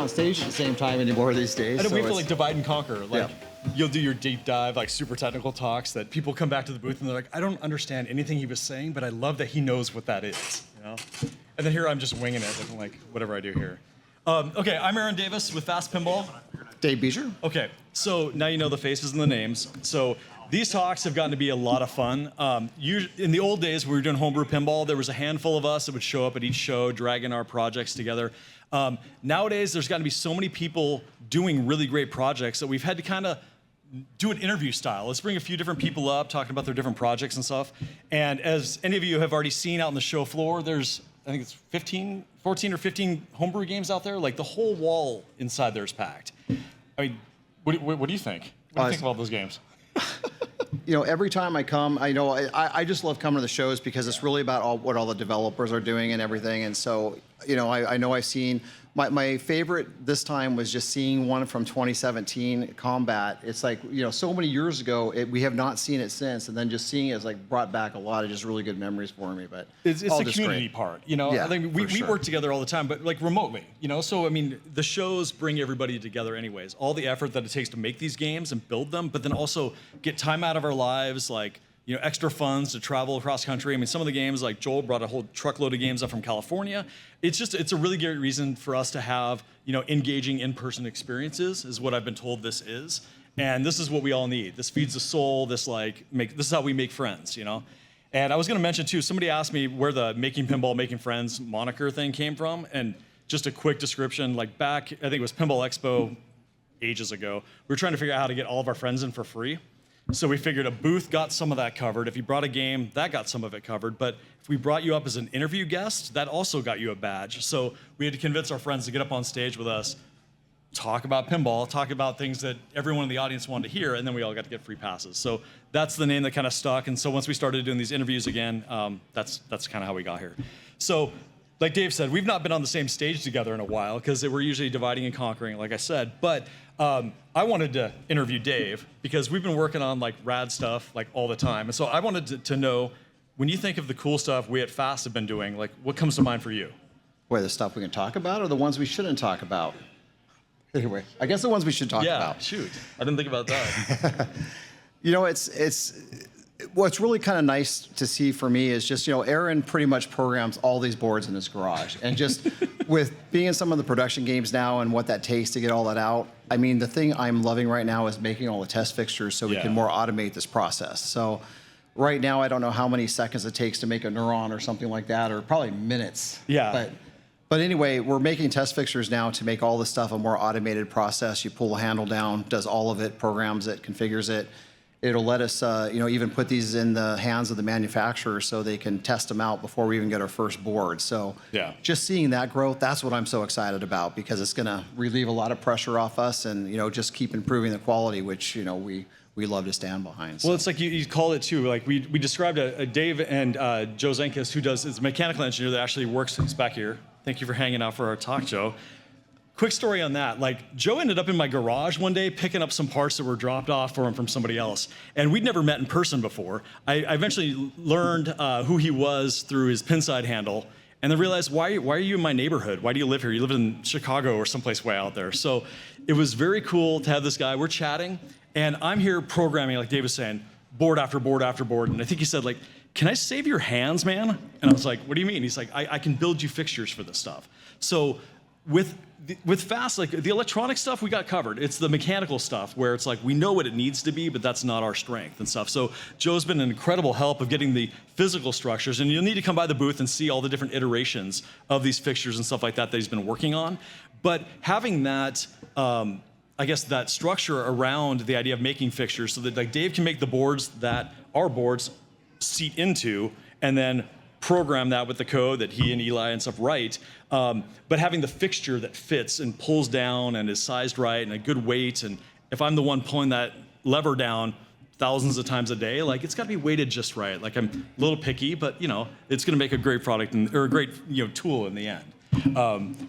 on stage at the same time anymore these days. I know, we have to like divide and conquer. Like, Yeah. you'll do your deep dive, like super technical talks that people come back to the booth and they're like, I don't understand anything he was saying, but I love that he knows what that is, you know? And then here I'm just winging it, looking like whatever I do here. Okay, I'm Aaron Davis with FAST Pinball. Dave Beecher. Okay, so now you know the faces and the names. So these talks have gotten to be a lot of fun. In the old days, when we were doing Homebrew Pinball, there was a handful of us that would show up at each show, dragging our projects together. Nowadays, there's gotten to be so many people doing really great projects that we've had to kind of do an interview style. Let's bring a few different people up, talking about their different projects and stuff. And as any of you have already seen out on the show floor, there's, I think it's 14 or 15 homebrew games out there. Like, the whole wall inside there is packed. I mean, what do you think? What do you think about those games? You know, every time I come, I just love coming to the shows because it's really about what all the developers are doing and everything. And so, you know, I know I've seen, my favorite this time was just seeing one from 2017, Combat. It's like, you know, so many years ago, we have not seen it since. And then just seeing it has like brought back a lot of just really good memories for me. But it's the community part, you know? Yeah, I think we sure. work together all the time, but like remotely, you know? So, I mean, the shows bring everybody together anyways. All the effort that it takes to make these games and build them, but then also get time out of our lives, like, you know, extra funds to travel across country. I mean, some of the games, like Joel brought a whole truckload of games up from California. It's a really great reason for us to have, you know, engaging in-person experiences is what I've been told this is. And this is what we all need. This feeds the soul. This is how we make friends, you know? And I was gonna mention too, somebody asked me where the Making Pinball, Making Friends moniker thing came from. And just a quick description, like back, I think it was Pinball Expo ages ago, we were trying to figure out how to get all of our friends in for free. So we figured a booth got some of that covered. If you brought a game, that got some of it covered. But if we brought you up as an interview guest, that also got you a badge. So we had to convince our friends to get up on stage with us, talk about pinball, talk about things that everyone in the audience wanted to hear, and then we all got to get free passes. So that's the name that kind of stuck. And so once we started doing these interviews again, that's kind of how we got here. So like Dave said, we've not been on the same stage together in a while because we're usually dividing and conquering, like I said. But I wanted to interview Dave because we've been working on like rad stuff like all the time. And so I wanted to know, when you think of the cool stuff we at FAST have been doing, like what comes to mind for you? Wait, the stuff we can talk about or the ones we shouldn't talk about? Anyway, I guess the ones we should talk about. Yeah, shoot. I didn't think about that. You know, what's really kind of nice to see for me is just, you know, Aaron pretty much programs all these boards in his garage. And just with being in some of the production games now and what that takes to get all that out, I mean, the thing I'm loving right now is making all the test fixtures so we can more automate this process. So right now, I don't know how many seconds it takes to make a neuron or something like that, or probably minutes. Yeah. But anyway, we're making test fixtures now to make all this stuff a more automated process. You pull the handle down, does all of it, programs it, configures it. It'll let us, you know, even put these in the hands of the manufacturer so they can test them out before we even get our first board. So just seeing that growth, that's what I'm so excited about because it's going to relieve a lot of pressure off us and, you know, just keep improving the quality, which, you know, we love to stand behind. So. Well, it's like you call it too. Like we described a Dave and Joe Zenkis, who is a mechanical engineer that actually works, he's back here. Thank you for hanging out for our talk, Joe. Quick story on that. Like, Joe ended up in my garage one day picking up some parts that were dropped off for him from somebody else. And we'd never met in person before. I eventually learned who he was through his pinside handle, and then realized, why are you in my neighborhood? Why do you live here? You live in Chicago or someplace way out there. So it was very cool to have this guy. We're chatting, and I'm here programming, like Dave was saying, board after board after board. And I think he said, like, can I save your hands, man? And I was like, what do you mean? He's like, I can build you fixtures for this stuff. So with FAST, like the electronic stuff, we got covered. It's the mechanical stuff where it's like we know what it needs to be, but that's not our strength and stuff. So Joe's been an incredible help of getting the physical structures, and you'll need to come by the booth and see all the different iterations of these fixtures and stuff like that he's been working on. But having that, I guess that structure around the idea of making fixtures so that like Dave can make the boards that our boards seat into, and then program that with the code that he and Eli and stuff write, but having the fixture that fits and pulls down and is sized right and a good weight, and if I'm the one pulling that lever down thousands of times a day, like it's got to be weighted just right. Like I'm a little picky, but you know, it's going to make a great product or a great tool in the end.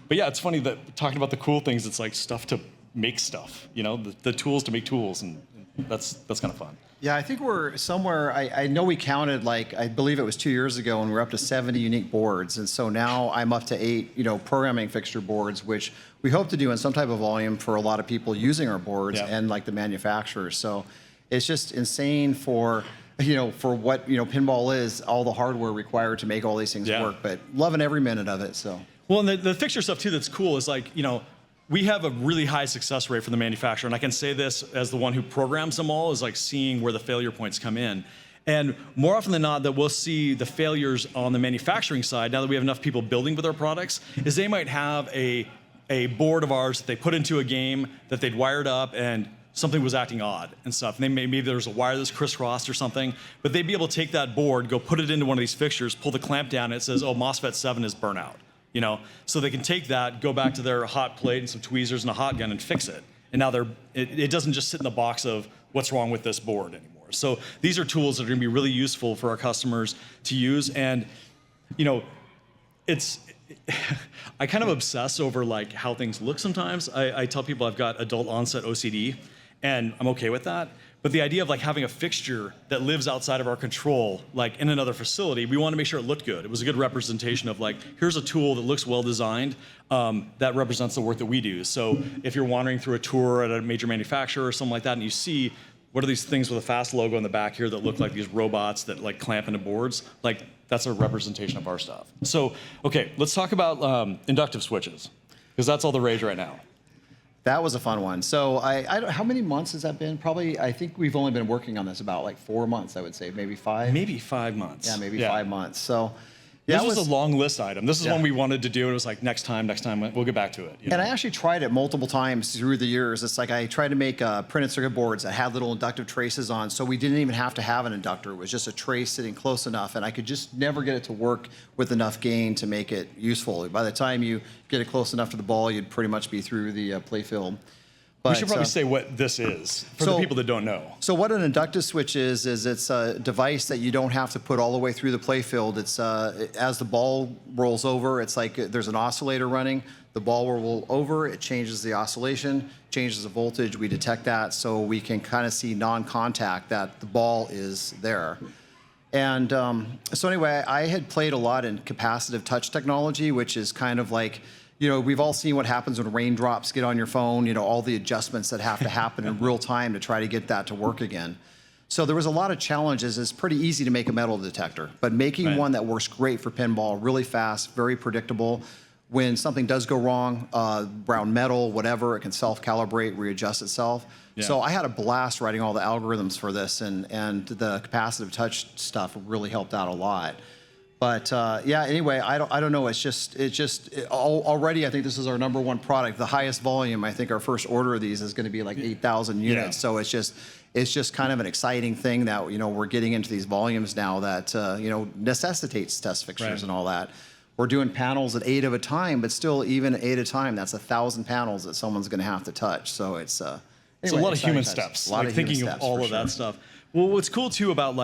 But yeah, it's funny that talking about the cool things, it's like stuff to make stuff, the tools to make tools and That's kind of fun. Yeah, I think we're somewhere, I know we counted, like, I believe it was 2 years ago, and we're up to 70 unique boards. And so now I'm up to 8, programming fixture boards, which we hope to do in some type of volume for a lot of people using our boards and like the manufacturers. So it's just insane for what, pinball is, all the hardware required to make all these things work, but loving every minute of it, so. Well, and the fixture stuff too that's cool is like, we have a really high success rate for the manufacturer, and I can say this as the one who programs them all, is like seeing where the failure points come in. And more often than not, that we'll see the failures on the manufacturing side, now that we have enough people building with our products, is they might have a board of ours that they put into a game that they'd wired up and something was acting odd and stuff. And maybe there was a wire that's crisscrossed or something, but they'd be able to take that board, go put it into one of these fixtures, pull the clamp down, and it says, oh, MOSFET 7 is burnout. So they can take that, go back to their hot plate and some tweezers and a hot gun and fix it. And now it doesn't just sit in the box of what's wrong with this board anymore. So these are tools that are going to be really useful for our customers to use. And I kind of obsess over like how things look sometimes. I tell people I've got adult onset OCD, and I'm okay with that. But the idea of like having a fixture that lives outside of our control, like in another facility, we want to make sure it looked good. It was a good representation of like, here's a tool that looks well designed that represents the work that we do. So if you're wandering through a tour at a major manufacturer or something like that, and you see what are these things with a FAST logo in the back here that look like these robots that like clamp into boards, like that's a representation of our stuff. So, okay, let's talk about inductive switches, because that's all the rage right now. That was a fun one. So how many months has that been? Probably, I think we've only been working on this about like 4 months, I would say, maybe 5. Maybe 5 months. Yeah, maybe 5 months. So this was a long list item. This is one we wanted to do, and it was like, next time, we'll get back to it. And I actually tried it multiple times through the years. It's like I tried to make printed circuit boards that had little inductive traces on, so we didn't even have to have an inductor. It was just a trace sitting close enough, and I could just never get it to work with enough gain to make it useful. By the time you get it close enough to the ball, you'd pretty much be through the play field. But, we should probably say what this is for the people that don't know. So what an inductive switch is it's a device that you don't have to put all the way through the play field. It's as the ball rolls over, it's like there's an oscillator running. The ball will roll over, it changes the oscillation, changes the voltage. We detect that so we can kind of see non-contact that the ball is there. And so anyway, I had played a lot in capacitive touch technology, which is kind of like, we've all seen what happens when raindrops get on your phone, all the adjustments that have to happen in real time to try to get that to work again. So there was a lot of challenges. It's pretty easy to make a metal detector, but making one that works great for pinball, really fast, very predictable. When something does go wrong, brown metal, whatever, it can self-calibrate, readjust itself. Yeah. So I had a blast writing all the algorithms for this, and the capacitive touch stuff really helped out a lot. But anyway, I don't know. Already I think this is our #1 product, the highest volume. I think our first order of these is going to be like 8,000 units. Yeah. So it's just kind of an exciting thing that we're getting into these volumes now that necessitates test fixtures and all that. We're doing panels at 8 of a time, but still even 8 at a time, that's 1,000 panels that someone's going to have to touch. So it's a lot of human steps. A lot of thinking of all of that stuff. Well, what's cool too about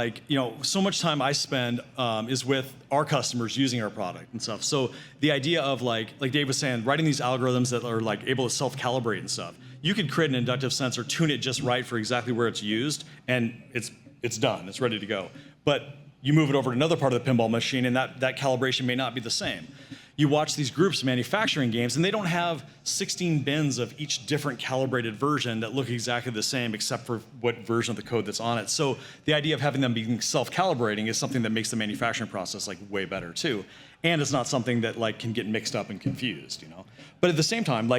so much time I spend is with our customers using our product and stuff. So the idea of like Dave was saying, writing these algorithms that are like able to self-calibrate and stuff. You could create an inductive sensor, tune it just right for exactly where it's used, and it's done. It's ready to go. But you move it over to another part of the pinball machine, and that calibration may not be the same. You watch these groups manufacturing games, and they don't have 16 bins of each different calibrated version that look exactly the same except for what version of the code that's on it. So the idea of having them being self-calibrating is something that makes the manufacturing process like way better too. And it's not something that like can get mixed up and confused, But at the same time,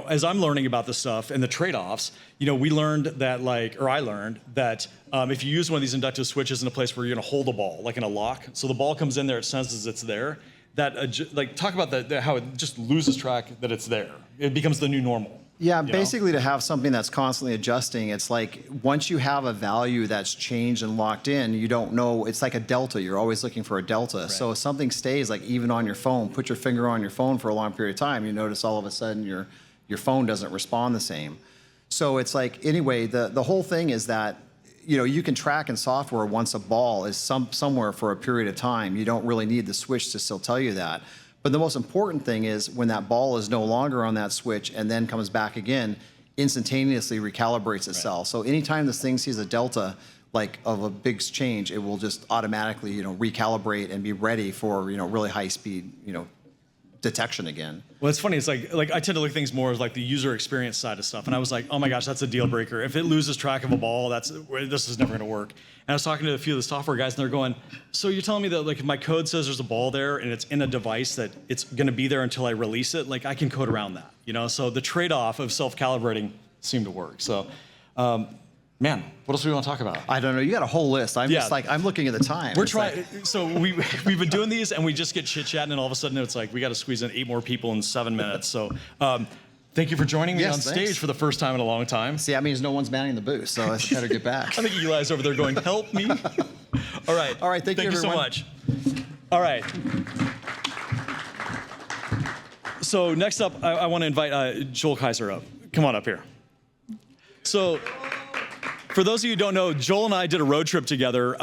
as I'm learning about this stuff and the trade-offs, we learned that I learned that if you use one of these inductive switches in a place where you're gonna hold a ball, like in a lock, so the ball comes in there, it senses it's there, talk about how it just loses track that it's there. It becomes the new normal. Yeah, basically to have something that's constantly adjusting, it's like once you have a value that's changed and locked in, you don't know, it's like a delta. You're always looking for a delta. Right. So if something stays like even on your phone, put your finger on your phone for a long period of time, you notice all of a sudden your phone doesn't respond the same. So it's like, anyway, the whole thing is that you can track in software once a ball is somewhere for a period of time. You don't really need the switch to still tell you that. But the most important thing is when that ball is no longer on that switch and then comes back again, instantaneously recalibrates itself. So anytime this thing sees a delta like of a big change, it will just automatically, recalibrate and be ready for, really high speed, detection again. Well, it's funny. It's like I tend to look at things more as like the user experience side of stuff. And I was like, oh my gosh, that's a deal breaker. If it loses track of a ball, this is never going to work. And I was talking to a few of the software guys, and they're going, so you're telling me that like if my code says there's a ball there and it's in a device that it's going to be there until I release it, like I can code around that, So the trade-off of self-calibrating seemed to work. So, man, what else do we want to talk about? I don't know. You got a whole list. I'm just like, I'm looking at the time. We're trying. So we've been doing these, and we just get chit-chatting, and all of a sudden it's like we got to squeeze in 8 more people in 7 minutes. So thank you for joining me on stage for the first time in a long time. See, that means no one's manning the booth, so I better get back. I think Eli's over there going, help me. All right. All right, thank you so much. All right. So next up, I want to invite Joel Kaiser up. Come on up here. So for those of you who don't know, Joel and I did a road trip together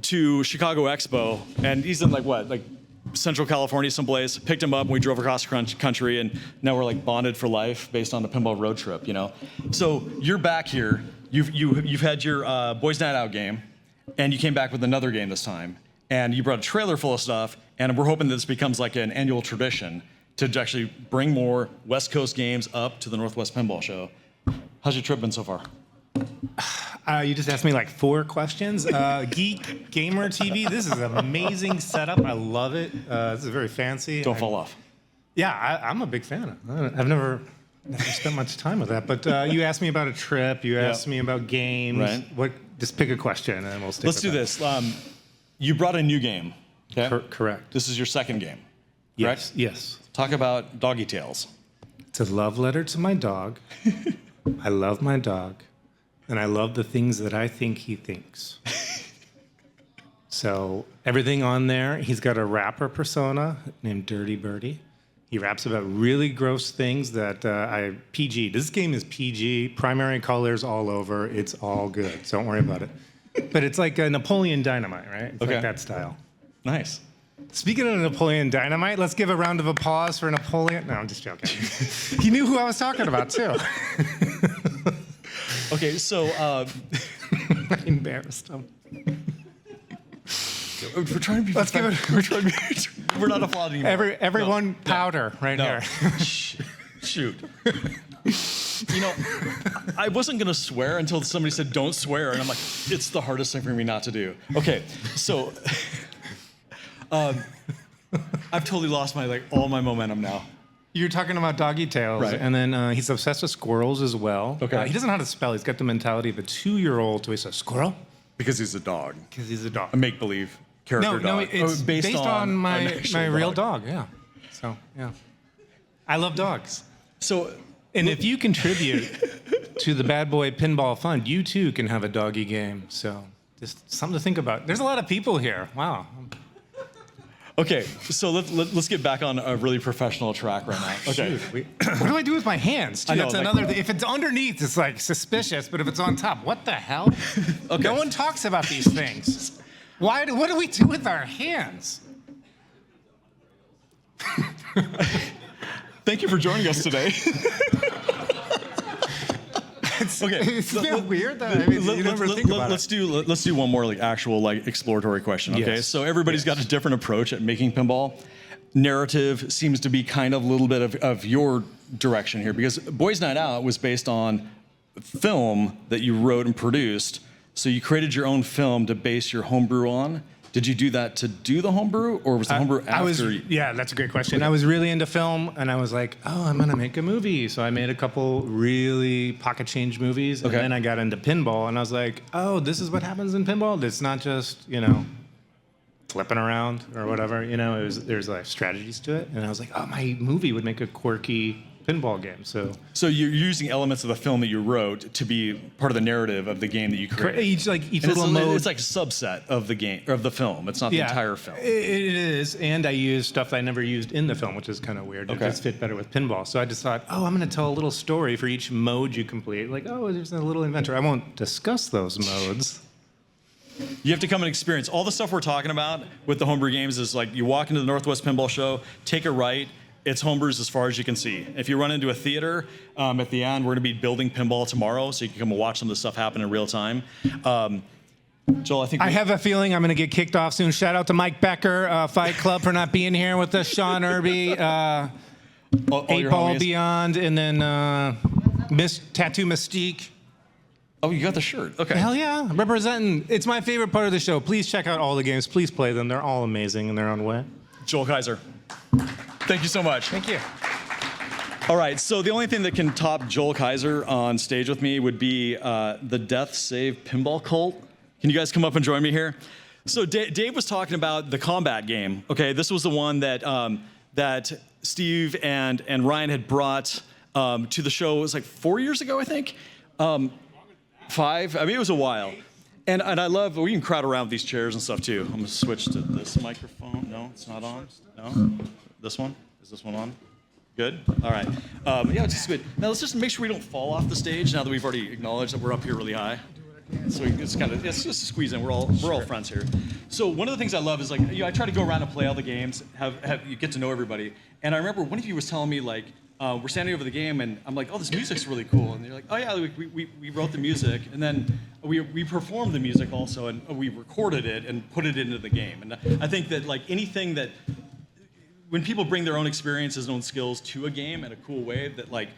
to Chicago Expo, and he's in like Central California someplace. Picked him up, and we drove across the country, and now we're like bonded for life based on the pinball road trip, So you're back here. You've had your Boys Night Out game, and you came back with another game this time, and you brought a trailer full of stuff, and we're hoping that this becomes like an annual tradition to actually bring more West Coast games up to the Northwest Pinball Show. How's your trip been so far? You just asked me like 4 questions. Geek Gamer TV, this is an amazing setup. I love it. This is very fancy. Don't fall off. Yeah, I'm a big fan. I've never spent much time with that. But you asked me about a trip. You asked me about games. Right. Just pick a question and we'll stick Let's do this. You brought a new game. Okay? Correct. This is your second game. Yes. Correct? Yes. Talk about Doggy Tales. It's a love letter to my dog. I love my dog. And I love the things that I think he thinks. So everything on there, he's got a rapper persona named Dirty Birdie. He raps about really gross things that PG. This game is PG, primary colors all over. It's all good. So don't worry about it. But it's like a Napoleon Dynamite, right? It's like that style. Nice. Speaking of Napoleon Dynamite, let's give a round of applause for Napoleon. No, I'm just joking. He knew who I was talking about, too. Okay, so I embarrassed him. we're trying to be. Let's give it. We're not applauding anymore. Everyone, powder right here. Shoot. I wasn't gonna swear until somebody said don't swear, and I'm like, it's the hardest thing for me not to do. Okay, so I've totally lost all my momentum now. You're talking about Doggy Tales, right. And then he's obsessed with squirrels as well. Okay. He doesn't know how to spell. He's got the mentality of a 2-year-old, so he says, squirrel? Because he's a dog. Because he's a dog. A make-believe character dog. No, it's based on my real dog. Yeah. So, yeah. I love dogs. So, and if you contribute to the Bad Boy Pinball Fund, you too can have a doggy game. So, just something to think about. There's a lot of people here. Wow. Okay, so let's get back on a really professional track right now. Okay. What do I do with my hands? Dude, that's another thing. If it's underneath, it's like suspicious, but if it's on top, what the hell? Okay. No one talks about these things. What do we do with our hands? Thank you for joining us today. Okay, isn't that weird? You never think about it. Let's do one more actual exploratory question. Okay, Yes. So everybody's got a different approach at making pinball. Narrative seems to be kind of a little bit of your direction here, because Boys Night Out was based on film that you wrote and produced. So you created your own film to base your homebrew on. Did you do that to do the homebrew, or was the homebrew after? Yeah, that's a great question. I was really into film, and I was like, oh, I'm going to make a movie. So I made a couple really pocket change movies, and then I got into pinball, and I was like, oh, this is what happens in pinball? It's not just, flipping around or whatever. There's strategies to it. And I was like, oh, my movie would make a quirky pinball game. So you're using elements of the film that you wrote to be part of the narrative of the game that you created. Each little mode. It's like a subset of the game, or of the film. It's not the entire film. It is, and I used stuff that I never used in the film, which is kind of weird. It just fit better with pinball. So I just thought, oh, I'm going to tell a little story for each mode you complete. Like, oh, there's a little inventor. I won't discuss those modes. You have to come and experience all the stuff we're talking about with the homebrew games. Is like you walk into the Northwest Pinball Show, take a right, it's homebrews as far as you can see. If you run into a theater, at the end, we're going to be building pinball tomorrow, so you can come and watch some of the stuff happen in real time. Joel, I think I have a feeling I'm going to get kicked off soon. Shout out to Mike Becker, Fight Club, for not being here with us. Sean Irby, all 8 your Ball homies. Beyond, and then Tattoo Mystique. Oh, you got the shirt. Okay. Hell yeah, representing. It's my favorite part of the show. Please check out all the games. Please play them. They're all amazing in their own way. Joel Kaiser, thank you so much. Thank you. All right, so the only thing that can top Joel Kaiser on stage with me would be the Death Save Pinball Cult. Can you guys come up and join me here? So Dave was talking about the combat game. Okay, this was the one that that Steve and Ryan had brought to the show. It was like 4 years ago, I think. 5. I mean, it was a while. And I love, we can crowd around with these chairs and stuff too. I'm gonna switch to this microphone. No, it's not on. No, this one. Is this one on? Good. All right. Yeah, it's just good. Now let's just make sure we don't fall off the stage. Now that we've already acknowledged that we're up here really high. So it's kind of, it's just a squeeze in. We're all friends here. So one of the things I love is like, I try to go around and play all the games, have you get to know everybody. And I remember one of you was telling me like, we're standing over the game and I'm like, oh, this music's really cool. And you're like, oh yeah, we wrote the music and then we performed the music also and we recorded it and put it into the game. And I think that like anything that, when people bring their own experiences and own skills to a game in a cool way, that like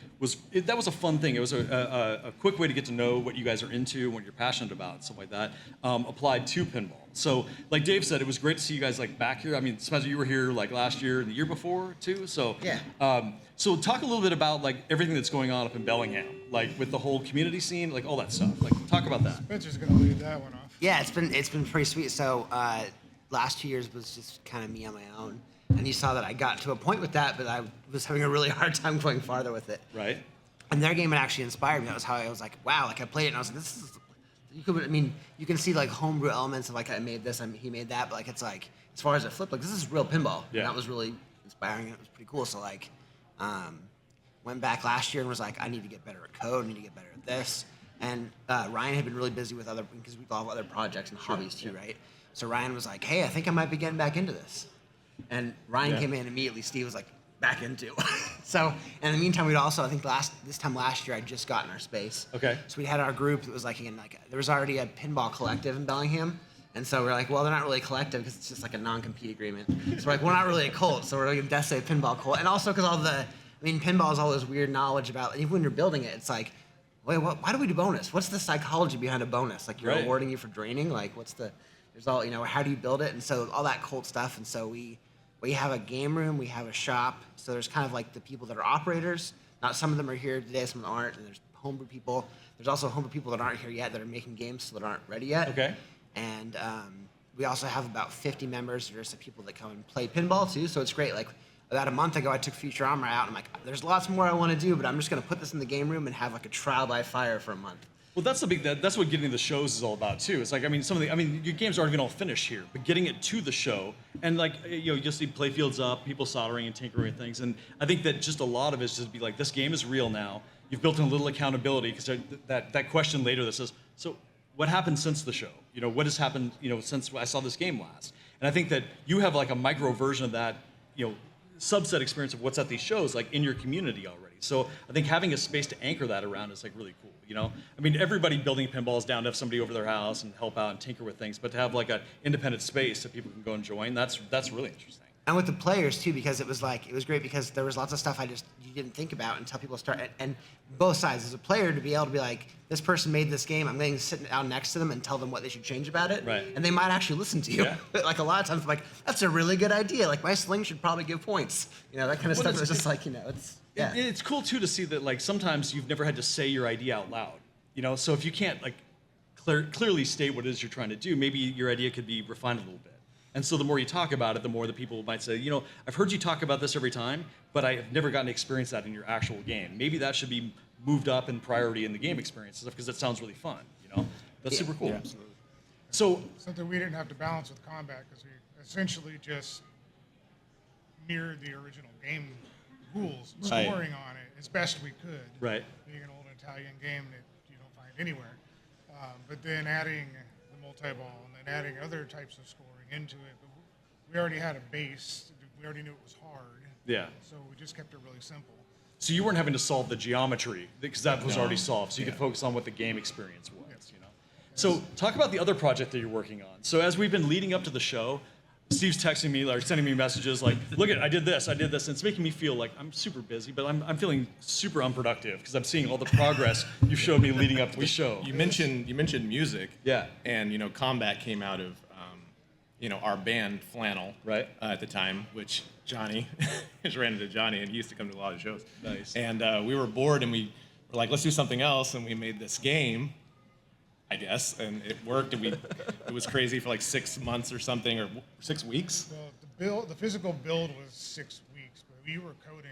that was a fun thing. It was a quick way to get to know what you guys are into, what you're passionate about, and stuff like that, applied to pinball. So, like Dave said, it was great to see you guys like back here. I mean, Spencer, you were here like last year and the year before too. So Yeah. So talk a little bit about like everything that's going on up in Bellingham, like with the whole community scene, like all that stuff. Like talk about that. Spencer's gonna lead that one off. Yeah, it's been pretty sweet. So last 2 years was just kind of me on my own, and you saw that I got to a point with that, but I was having a really hard time going farther with it. Right. And their game had actually inspired me. That was how I was like, wow, like I played it and I was like, this is. You can see like homebrew elements of like I made this, he made that, but like it's like as far as it flipped, like this is real pinball. Yeah. And that was really inspiring and it was pretty cool. So like, went back last year and was like, I need to get better at code, I need to get better at this. And Ryan had been really busy with other, because we all have other projects and hobbies too, right? So Ryan was like, hey, I think I might be getting back into this. And Ryan came in immediately. Steve was like, back into. So in the meantime, we'd also, I think this time last year, I'd just gotten our space. Okay. So we had our group that was like, again, like there was already a pinball collective in Bellingham. And so we're like, well, they're not really a collective because it's just like a non-compete agreement. So we're like, we're not really a cult. So we're like a Death Save Pinball cult. And also because pinball is all this weird knowledge about, even when you're building it, it's like, wait, why do we do bonus? What's the psychology behind a bonus? Like you're awarding you for draining? Like there's all, how do you build it? And so all that cult stuff. And so we have a game room, we have a shop. So there's kind of like the people that are operators. Not some of them are here today, some of them aren't. And there's homebrew people. There's also homebrew people that aren't here yet that are making games so that aren't ready yet. Okay. And we also have about 50 members. There's some people that come and play pinball too. So it's great. Like about a month ago, I took Futurama out. And I'm like, there's lots more I want to do, but I'm just going to put this in the game room and have like a trial by fire for a month. Well, that's that's what getting the shows is all about too. It's like, your games aren't even all finished here, but getting it to the show and like, you'll see play fields up, people soldering and tinkering with things. And I think that just a lot of it is just be like, this game is real now. You've built in a little accountability because that question later that says, so what happened since the show? What has happened, since I saw this game last? And I think that you have like a micro version of that, subset experience of what's at these shows, like in your community already. So I think having a space to anchor that around is like really cool. Everybody building pinball is down to have somebody over their house and help out and tinker with things, but to have like an independent space that people can go and join, that's really interesting. And with the players too, because it was great because there was lots of stuff you didn't think about until people start, and both sides. As a player, to be able to be like, this person made this game, I'm going to sit down next to them and tell them what they should change about it. Right. And they might actually listen to you. Yeah. But like a lot of times, I'm like, that's a really good idea. Like my sling should probably give points. That kind of stuff. It's just like, it's, yeah. It's cool too to see that like sometimes you've never had to say your idea out loud. So if you can't like clearly state what it is you're trying to do, maybe your idea could be refined a little bit. And so the more you talk about it, the more the people might say, I've heard you talk about this every time, but I've never gotten to experience that in your actual game. Maybe that should be moved up in priority in the game experience because it sounds really fun. That's super cool. Yeah, absolutely. So Something we didn't have to balance with combat because we essentially just mirrored the original game rules, scoring on it as best we could. Right. Being an old Italian game that you don't find anywhere. But then adding the multi-ball and then adding other types of scoring into it. But we already had a base. We already knew it was hard. Yeah. So we just kept it really simple. So you weren't having to solve the geometry because that was already solved. So you could focus on what the game experience was, you know. So talk about the other project that you're working on. So as we've been leading up to the show, Steve's texting me, like sending me messages like, look I did this. And it's making me feel like I'm super busy, but I'm feeling super unproductive because I'm seeing all the progress you showed me leading up to the show. You mentioned music. Yeah. And, you know, Combat came out of, you know, our band Flannel. Right. At the time, which Johnny, just ran into Johnny, and he used to come to a lot of shows. Nice. And we were bored, and we were like, let's do something else, and we made this game, I guess, and it worked, and it was crazy for like 6 months or something, or 6 weeks. The physical build was 6 weeks, but we were coding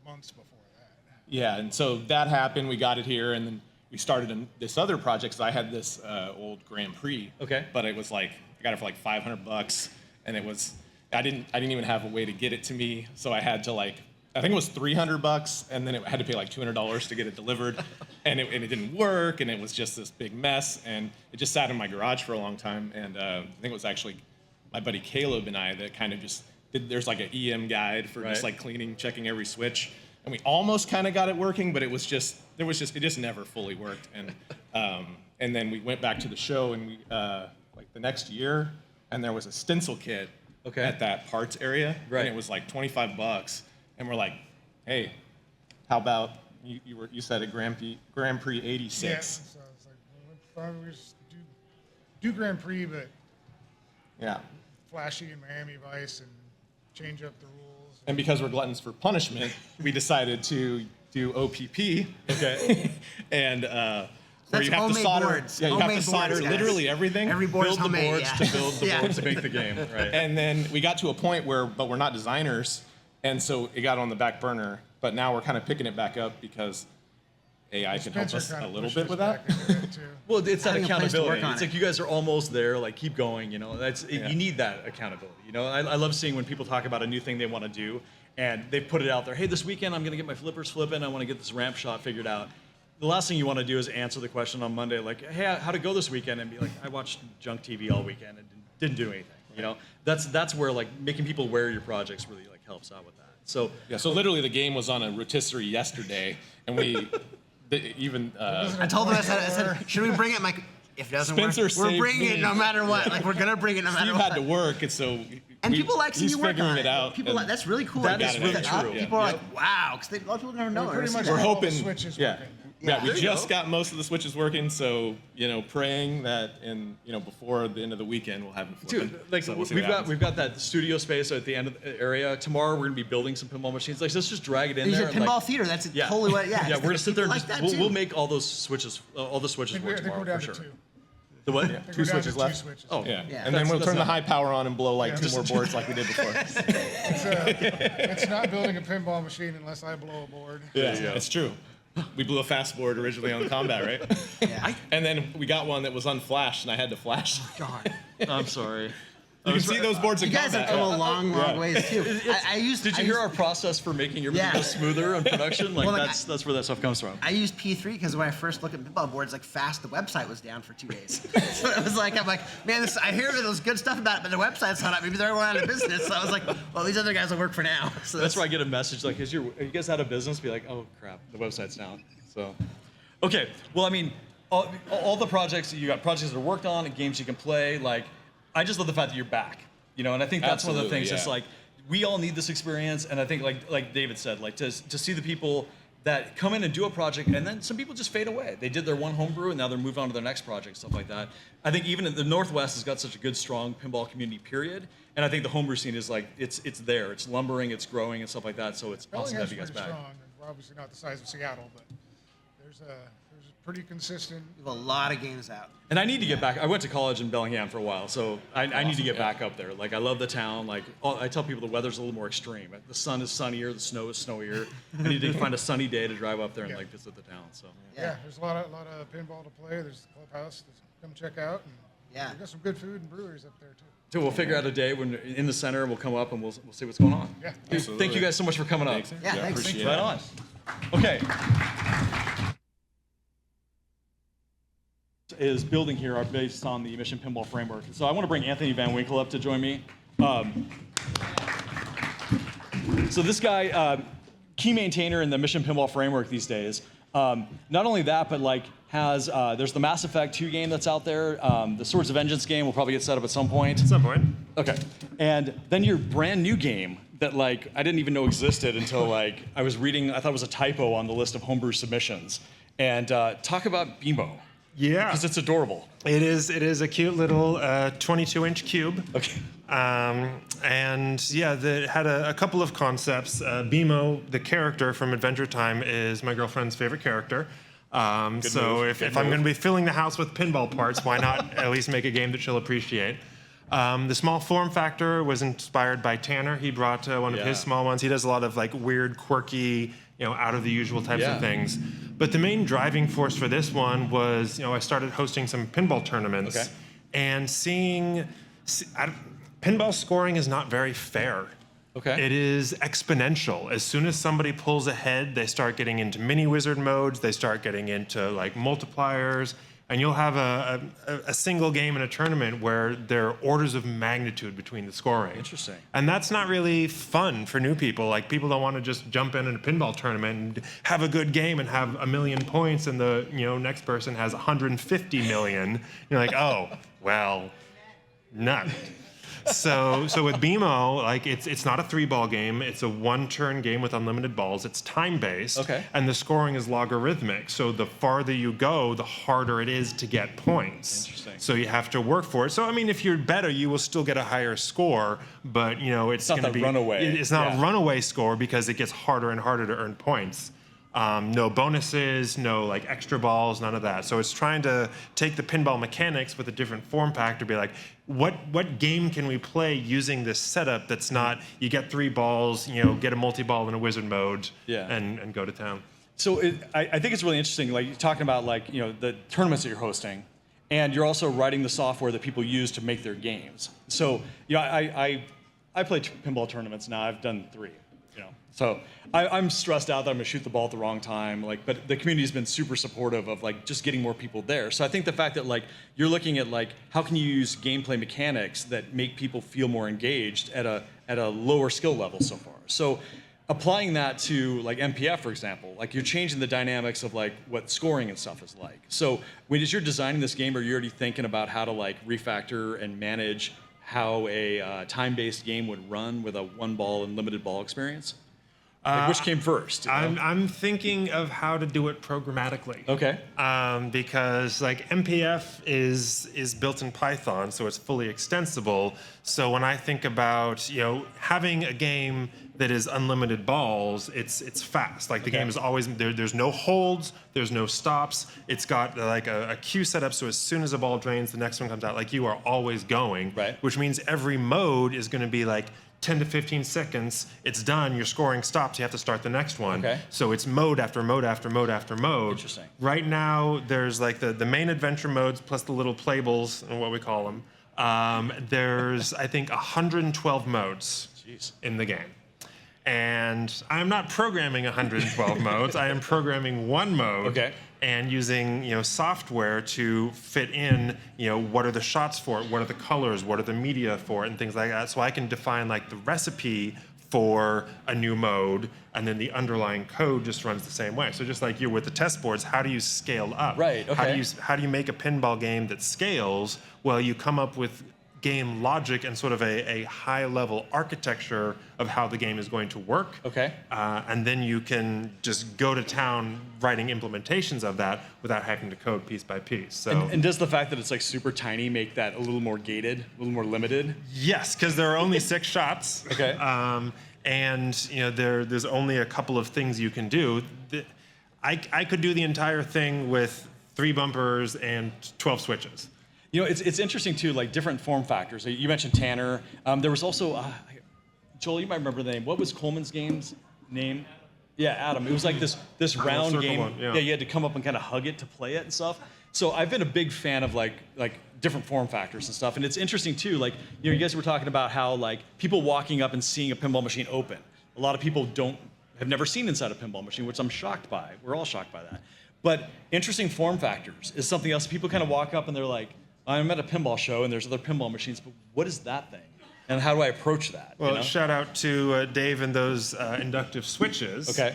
for months before that. Yeah, and so that happened. We got it here, and then we started this other project. So I had this old Grand Prix. Okay. But it was like I got it for like $500, and it was I didn't even have a way to get it to me, so I had to I think it was $300, and then it had to pay like $200 to get it delivered, and it didn't work, and it was just this big mess, and it just sat in my garage for a long time, and I think it was actually my buddy Caleb and I that kind of just did. There's like an EM guide for just like cleaning, checking every switch, and we almost kind of got it working, but it just never fully worked, and then we went back to the show, and we like the next year, and there was a stencil kit at that parts area, and it was like $25. And we're like, hey, how about you said a Grand Prix 86? Yeah, so it's like, well, we just do Grand Prix, but flashy in Miami Vice and change up the rules. And because we're gluttons for punishment, we decided to do OPP. Okay. And where That's you have to homemade solder. boards. Yeah, you have Homemade to solder boards, guys. literally everything. Every board is Build the homemade. boards Yeah. to build the boards to make the game. Right. And then we got to a point but we're not designers, and so it got on the back burner. But now we're kind of picking it back up because AI can help Spencer us kinda a little pushed bit us with that. back into it, too. Well, it's that Having a place to accountability. work on It's it. like you guys are almost there. Like, keep going. You know, you need that accountability. You know, I love seeing when people talk about a new thing they want to do, and they put it out there. Hey, this weekend I'm going to get my flippers flipping. I want to get this ramp shot figured out. The last thing you want to do is answer the question on Monday, like, hey, how'd it go this weekend? And be like, I watched junk TV all weekend and didn't do anything. You know, that's where like making people aware of your projects really like helps out with that. So Yeah, so literally the game was on a rotisserie yesterday, and we even I told them, I said, should we bring it? Mike, if it doesn't Spencer work, we're saved bringing me. it no matter what. Like, we're gonna bring it no matter Steve what. had to work, and so And people like seeing he's you work figuring on it out. People and- like that's really cool. That You is put really that up. true. People are Yep. like, wow, because a lot of people never know. We or pretty see much that. We're have all the hoping. switches Yeah. working. Yeah, we There you just go. got most of the switches working, so praying that before the end of the weekend we'll have them flipping. dude, like So we'll see what happens. we've got that studio space at the end of the area. Tomorrow we're gonna be building some pinball machines. Like, let's just drag it in You there. said and, pinball like, theater. That's yeah. totally what. Yeah. Yeah, we're gonna sit there and People just like that, we'll too. make all those switches I work think we're tomorrow down for to sure. 2. The what? I think Two we're down switches to left? 2 switches. Yeah. Yeah. And then That's- we'll that's turn the not- high power on and blow like Yeah. two more boards like we did before. It's not building a pinball machine unless I blow a board. Yeah, it's true. We blew a fast board originally on Combat, right? Yeah. And then we got one that was unflashed, and I had to flash. God. I'm sorry. You can see those boards in You guys have Combat. come a long, long ways too. I used. Did you hear our process for making your Yeah. video smoother in production? Like, Well, like, that's where that stuff comes from. I used P3 because when I first looked at pinball boards, like FAST, the website was down for 2 days. So it was like, I'm like, man, I hear there's good stuff about it, but the website's not up. Maybe they're going out of business. So I was like, well, these other guys will work for now. So That's where I get a message like, are you guys out of business? Be like, oh crap, the website's down. So, okay. Well, I mean, all the projects, you got projects that are worked on and games you can play. Like, I just love the fact that you're back. You know, and I think that's one of the Absolutely, things. It's yeah. like we all need this experience, and I think like David said, like to see the people that come in and do a project, and then some people just fade away. They did their one homebrew, and now they're moved on to their next project, stuff like that. I think even in the Northwest has got such a good, strong pinball community, period. And I think the homebrew scene is like it's there, it's lumbering, it's growing, and stuff like that. So it's awesome to have Bellingham's you guys pretty back. strong. We're obviously not the size of Seattle, but there's a pretty consistent. we have a lot of games out. And I need to get back. I went to college in Bellingham for a while, so I need to get back up there. Like, I love the town. Like, I tell people the weather's a little more extreme. The sun is sunnier, the snow is snowier. I need to find a sunny day to drive up there and Yeah. like visit the town. So Yeah, there's a lot of pinball to play. There's the clubhouse. Come check out. And Yeah. we've got some good food and breweries up there too. So we'll figure out a day when in the center, we'll come up and we'll see what's going on. Yeah. Dude, thank you guys so much for coming up. Yeah, thanks. appreciate Right it. on. Okay. Is building here are based on the Mission Pinball framework. So I want to bring Anthony Van Winkle up to join me. So this guy, key maintainer in the Mission Pinball framework these days. Not only that, but like has there's the Mass Effect 2 game that's out there. The Swords of Vengeance game will probably get set up at some point. At some point. Okay. And then your brand new game that like I didn't even know existed until like I was reading. I thought it was a typo on the list of homebrew submissions. And talk about BMO. Yeah. Because it's adorable. It is a cute little 22-inch cube. Okay. And yeah, it had a couple of concepts. BMO, the character from Adventure Time, is my girlfriend's favorite character. So move. if I'm going to be filling the house with pinball parts, why not at least make a game that she'll appreciate? The small form factor was inspired by Tanner. He brought one of his small ones. He does a lot of like weird, quirky, out of the usual types of things. But the main driving force for this one was, I started hosting some pinball tournaments and seeing pinball scoring is not very fair. Okay. It is exponential. As soon as somebody pulls ahead, they start getting into mini wizard modes. They start getting into like multipliers. And you'll have a single game in a tournament where there are orders of magnitude between the scoring. Interesting. And that's not really fun for new people. Like, people don't want to just jump in a pinball tournament and have a good game and have 1 million points, and the next person has 150 million. You're like, oh, well, no. So with BMO, like it's not a 3-ball game. It's a 1-turn game with unlimited balls. It's time-based. Okay. And the scoring is logarithmic. So the farther you go, the harder it is to get points. Interesting. So you have to work for it. So I mean, if you're better, you will still get a higher score. But it's not going to the be runaway. It's not a runaway score because it gets harder and harder to earn points. No bonuses, no like extra balls, none of that. So it's trying to take the pinball mechanics with a different form factor, be like, what game can we play using this setup that's not, you get 3 balls, get a multi-ball in a wizard mode and go to town. So I think it's really interesting, like you're talking about like, the tournaments that you're hosting, and you're also writing the software that people use to make their games. So, I play pinball tournaments now. I've done 3. So I'm stressed out that I'm gonna shoot the ball at the wrong time. But the community's been super supportive of like just getting more people there. So I think the fact that like you're looking at like how can you use gameplay mechanics that make people feel more engaged at a lower skill level so far. So applying that to like MPF, for example, like you're changing the dynamics of like what scoring and stuff is like. So as you're designing this game, are you already thinking about how to like refactor and manage how a time-based game would run with a 1-ball and limited ball experience? Like which came first? I'm thinking of how to do it programmatically. Okay. Because like MPF is built in Python, so it's fully extensible. So when I think about having a game that is unlimited balls, it's fast. Like the game is always there's no holds, there's no stops. It's got like a queue set up, so as soon as a ball drains, the next one comes out. Like you are always going. Right. Which means every mode is going to be like 10 to 15 seconds, it's done, your scoring stops, you have to start the next one. Okay. So it's mode after mode after mode after mode. Interesting. Right now, there's like the main adventure modes plus the little playbles, and what we call them. There's, I think, 112 modes in the game. And I'm not programming 112 modes, I am programming 1 mode. And using software to fit in what are the shots for it, what are the colors, what are the media for it, and things like that. So I can define like the recipe for a new mode, and then the underlying code just runs the same way. So just like you're with the test boards, how do you scale up? Right. Okay. How do you make a pinball game that scales? Well, you come up with game logic and sort of a high-level architecture of how the game is going to work. Okay. And then you can just go to town writing implementations of that without having to code piece by piece. So. And does the fact that it's like super tiny make that a little more gated, a little more limited? Yes, because there are only 6 shots. Okay. And there's only a couple of things you can do. I could do the entire thing with 3 bumpers and 12 switches. It's interesting too, like different form factors. You mentioned Tanner. There was also, Joel, you might remember the name. What was Coleman's game's name? Yeah, Adam. It was like this round game. One, yeah. You had to come up and kind of hug it to play it and stuff. So I've been a big fan of like different form factors and stuff. And it's interesting too, like, you guys were talking about how like people walking up and seeing a pinball machine open. A lot of people have never seen inside a pinball machine, which I'm shocked by. We're all shocked by that. But interesting form factors is something else. People kind of walk up and they're like, I'm at a pinball show and there's other pinball machines, but what is that thing? And how do I approach that? Well, you know? shout out to Dave and those inductive switches. Okay.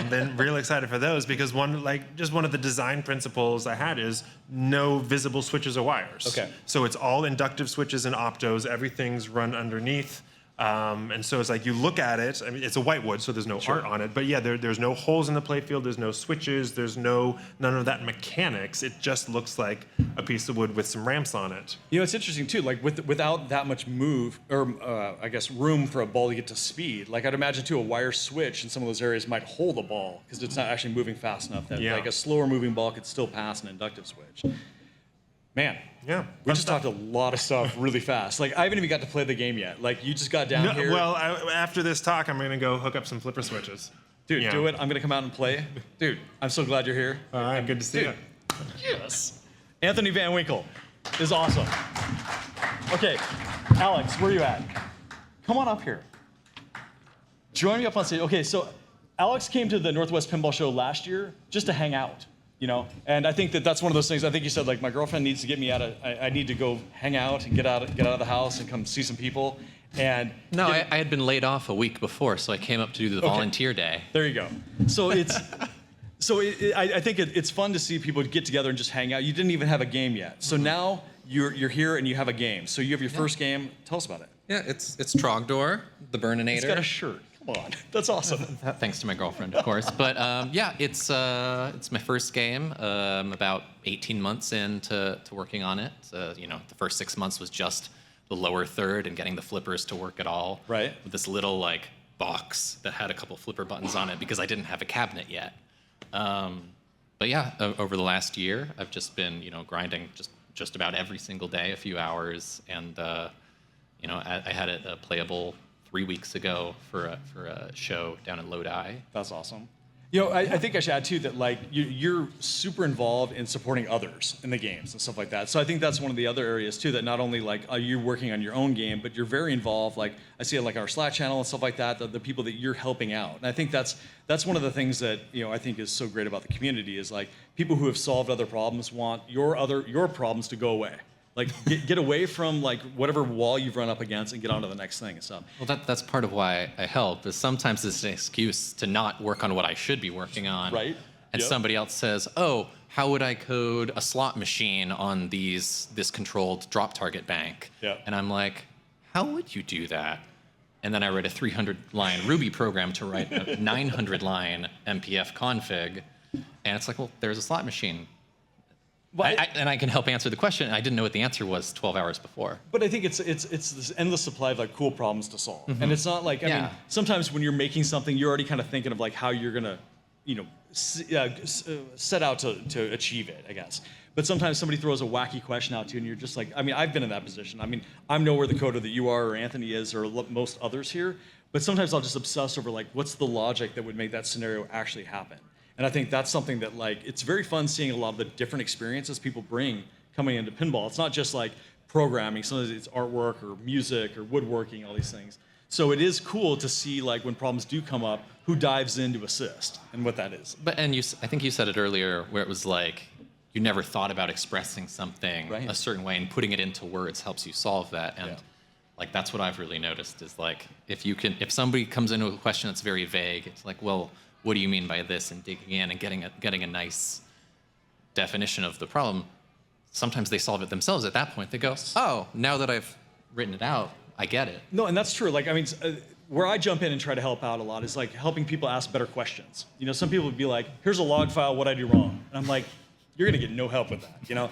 Been real excited for those because one of the design principles I had is no visible switches or wires. Okay. So it's all inductive switches and optos. Everything's run underneath. And so it's like you look at it. I mean, it's a whitewood, so there's no art on it. But yeah, there's no holes in the playfield. There's no switches. There's none of that mechanics. It just looks like a piece of wood with some ramps on it. You know, it's interesting too. Like without that much I guess room for a ball to get to speed. Like I'd imagine too, a wire switch in some of those areas might hold a ball because it's not actually moving fast enough that like a slower moving ball could still pass an inductive switch. Man. Yeah. We just talked a lot of stuff really fast. Like I haven't even got to play the game yet. Like you just got down here. Well, after this talk, I'm going to go hook up some flipper switches. Dude, do it. I'm going to come out and play. Dude, I'm so glad you're here. All right, good to see you. Yes. Anthony Van Winkle is awesome. Okay, Alex, where are you at? Come on up here. Join me up on stage. Okay, so Alex came to the Northwest Pinball Show last year just to hang out. You know, and I think that's one of those things. I think you said like my girlfriend needs to get me out of. I need to go hang out and get out of the house and come see some people. And no, I had been laid off a week before, so I came up to do the volunteer day. There you go. So it's I think it's fun to see people get together and just hang out. You didn't even have a game yet, so now you're here and you have a game. So you have your first game. Tell us about it. Yeah, it's Trogdor, the Burninator. It's got a shirt. Come on, that's awesome. Thanks to my girlfriend, of course. But yeah, it's my first game. About 18 months into working on it. You know, the first 6 months was just the lower third and getting the flippers to work at all. Right. With this little like box that had a couple flipper buttons on it because I didn't have a cabinet yet. But yeah, over the last year, I've just been grinding just about every single day, a few hours, and I had it playable 3 weeks ago for a show down in Lodi. That's awesome. You know, I think I should add too that like you're super involved in supporting others in the games and stuff like that. So I think that's one of the other areas too that not only like are you working on your own game, but you're very involved. Like I see it like our Slack channel and stuff like that. The people that you're helping out, and I think that's one of the things that I think is so great about the community is like people who have solved other problems want your problems to go away. Like get away from like whatever wall you've run up against and get on to the next thing and stuff. Well, that's part of why I help. Is sometimes it's an excuse to not work on what I should be working on. Right. And somebody else says, "Oh, how would I code a slot machine on this controlled drop target bank?" Yeah. And I'm like, "How would you do that?" And then I write a 300-line Ruby program to write a 900-line MPF config, and it's like, well, there's a slot machine. Well, and I can help answer the question. I didn't know what the answer was 12 hours before. But I think it's this endless supply of like cool problems to solve, and it's not like I mean sometimes when you're making something, you're already kind of thinking of like how you're gonna, set out to achieve it, I guess. But sometimes somebody throws a wacky question out to you, and you're just like, I mean, I've been in that position. I mean, I'm nowhere the coder that you are, or Anthony is, or most others here. But sometimes I'll just obsess over like, what's the logic that would make that scenario actually happen? And I think that's something that like, it's very fun seeing a lot of the different experiences people bring coming into pinball. It's not just like programming, sometimes it's artwork or music or woodworking, all these things. So it is cool to see like when problems do come up, who dives in to assist and what that is. But I think you said it earlier where it was like, you never thought about expressing something a certain way and putting it into words helps you solve that. And like, that's what I've really noticed is like, if somebody comes into a question that's very vague, it's like, well, what do you mean by this? And digging in and getting a nice definition of the problem. Sometimes they solve it themselves at that point. They go, oh, now that I've written it out, I get it. No, and that's true. Like, I mean, where I jump in and try to help out a lot is like helping people ask better questions. Some people would be like, here's a log file, what'd I do wrong? And I'm like, you're gonna get no help with that,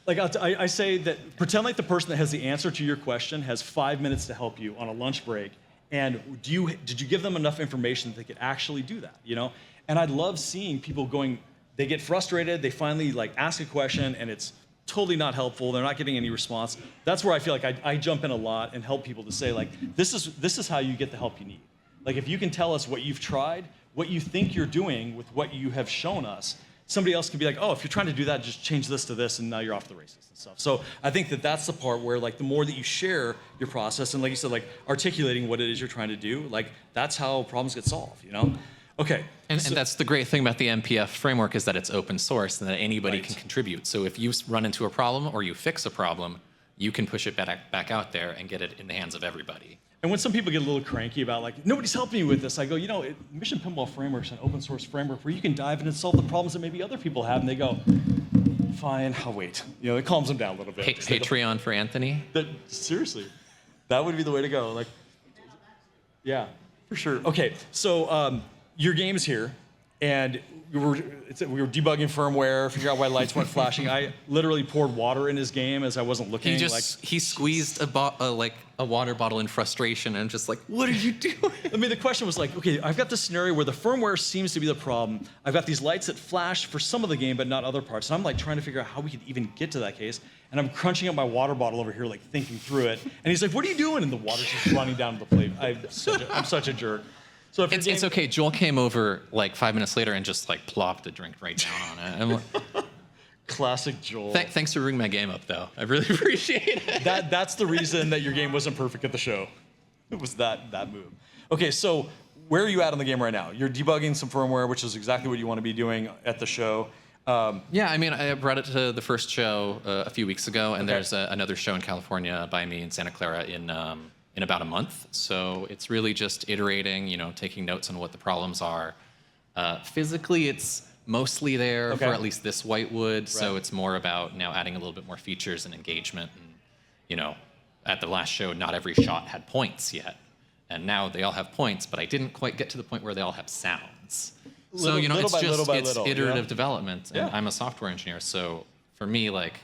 Like I say that pretend like the person that has the answer to your question has 5 minutes to help you on a lunch break. And did you give them enough information that they could actually do that, And I love seeing people they get frustrated, they finally like ask a question and it's totally not helpful, they're not getting any response. That's where I feel like I jump in a lot and help people to say like, this is how you get the help you need. Like if you can tell us what you've tried, what you think you're doing with what you have shown us, somebody else can be like, oh, if you're trying to do that, just change this to this, and now you're off the races and stuff. So I think that's the part where like the more that you share your process, and like you said, like articulating what it is you're trying to do, like that's how problems get solved, Okay. And that's the great thing about the MPF framework is that it's open source and that anybody can contribute. So if you run into a problem or you fix a problem, you can push it back out there and get it in the hands of everybody. And when some people get a little cranky about like, nobody's helping me with this, I go, Mission Pinball Framework's an open source framework where you can dive in and solve the problems that maybe other people have. And they go, fine, I'll wait. It calms them down a little bit. Patreon for Anthony? Seriously, that would be the way to go. Like, yeah, for sure. Okay, so your game's here, and we were debugging firmware, figuring out why lights weren't flashing. I literally poured water in his game as I wasn't looking. He squeezed a water bottle in frustration, and just like, what are you doing? I mean, the question was like, okay, I've got this scenario where the firmware seems to be the problem. I've got these lights that flash for some of the game, but not other parts. And I'm like trying to figure out how we could even get to that case. And I'm crunching up my water bottle over here, like thinking through it. And he's like, what are you doing? And the water's just running down the plate. I'm such a jerk. So if it's okay. Joel came over like 5 minutes later and just like plopped a drink right down on it. I'm like, classic Joel. Thanks for bringing my game up, though. I really appreciate it. That's the reason that your game wasn't perfect at the show. It was that move. Okay, so where are you at on the game right now? You're debugging some firmware, which is exactly what you want to be doing at the show. Yeah, I mean, I brought it to the first show a few weeks ago, and there's another show in California by me in Santa Clara in about a month. So it's really just iterating, taking notes on what the problems are. Physically, it's mostly there for at least this whitewood. Right. So it's more about now adding a little bit more features and engagement. And, at the last show, not every shot had points yet. And now they all have points, but I didn't quite get to the point where they all have sounds. So, it's iterative development. And I'm a software engineer. So for me, like,